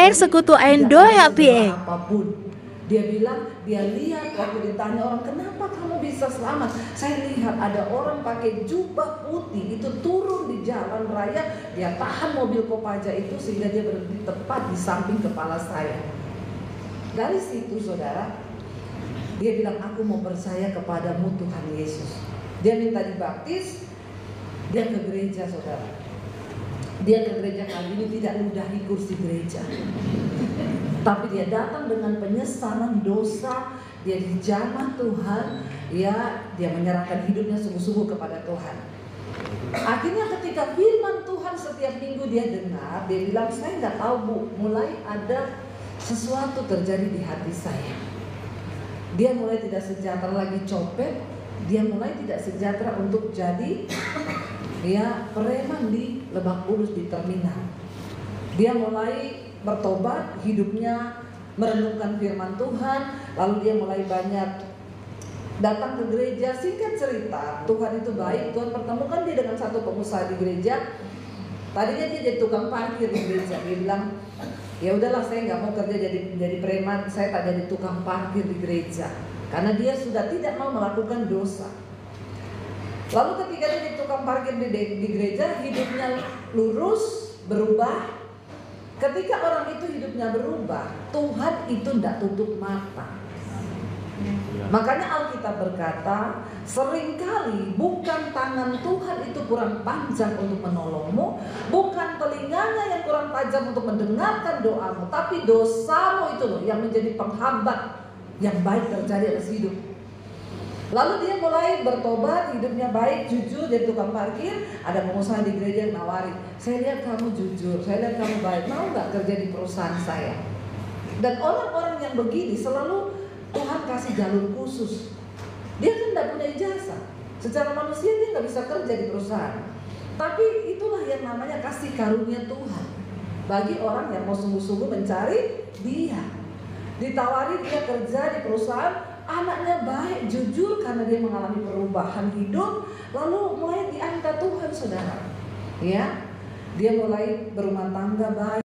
air sekutu Indo ya Pie. Apapun. Dia bilang, dia lihat waktu ditanya orang, kenapa kamu bisa selamat? Saya lihat ada orang pakai jubah putih itu turun di jalan raya, dia tahan mobil Kopaja itu sehingga dia berhenti tepat di samping kepala saya. Dari situ saudara, dia bilang, aku mau percaya kepadamu Tuhan Yesus. Dia minta dibaptis, dia ke gereja saudara. Dia ke gereja kali ini tidak ludahi kursi gereja, tapi dia datang dengan penyesalan dosa, dia dijamah Tuhan, ya dia menyerahkan hidupnya sungguh-sungguh kepada Tuhan. Akhirnya ketika firman Tuhan setiap minggu dia dengar, dia bilang, saya nggak tahu Bu, mulai ada sesuatu terjadi di hati saya. Dia mulai tidak sejahtera lagi copet, dia mulai tidak sejahtera untuk jadi ya preman di Lebak Bulus di terminal. Dia mulai bertobat, hidupnya merenungkan firman Tuhan, lalu dia mulai banyak datang ke gereja. Singkat cerita, Tuhan itu baik. Tuhan pertemukan dia dengan satu pengusaha di gereja. Tadinya dia jadi tukang parkir di gereja. Dia bilang, ya udahlah, saya nggak mau kerja jadi preman, saya tak jadi tukang parkir di gereja, karena dia sudah tidak mau melakukan dosa. Lalu ketika dia jadi tukang parkir di gereja, hidupnya lurus, berubah. Ketika orang itu hidupnya berubah, Tuhan itu tidak tutup mata. Makanya Alkitab berkata, seringkali bukan tangan Tuhan itu kurang panjang untuk menolongmu, bukan telinganya yang kurang tajam untuk mendengarkan doamu, tapi dosamu itu loh yang menjadi penghambat yang baik terjadi atas hidup. Lalu dia mulai bertobat, hidupnya baik, jujur, jadi tukang parkir. Ada pengusaha di gereja yang nawari, saya lihat kamu jujur, saya lihat kamu baik, mau gak kerja di perusahaan saya? Dan orang-orang yang begini selalu Tuhan kasih jalur khusus. Dia kan tidak punya ijazah, secara manusia dia gak bisa kerja di perusahaan. Tapi itulah yang namanya kasih karunia Tuhan bagi orang yang mau sungguh-sungguh mencari dia. Ditawari dia kerja di perusahaan, anaknya baik, jujur, karena dia mengalami perubahan hidup, lalu mulai diangkat Tuhan saudara. Ya, dia mulai berumah tangga baik.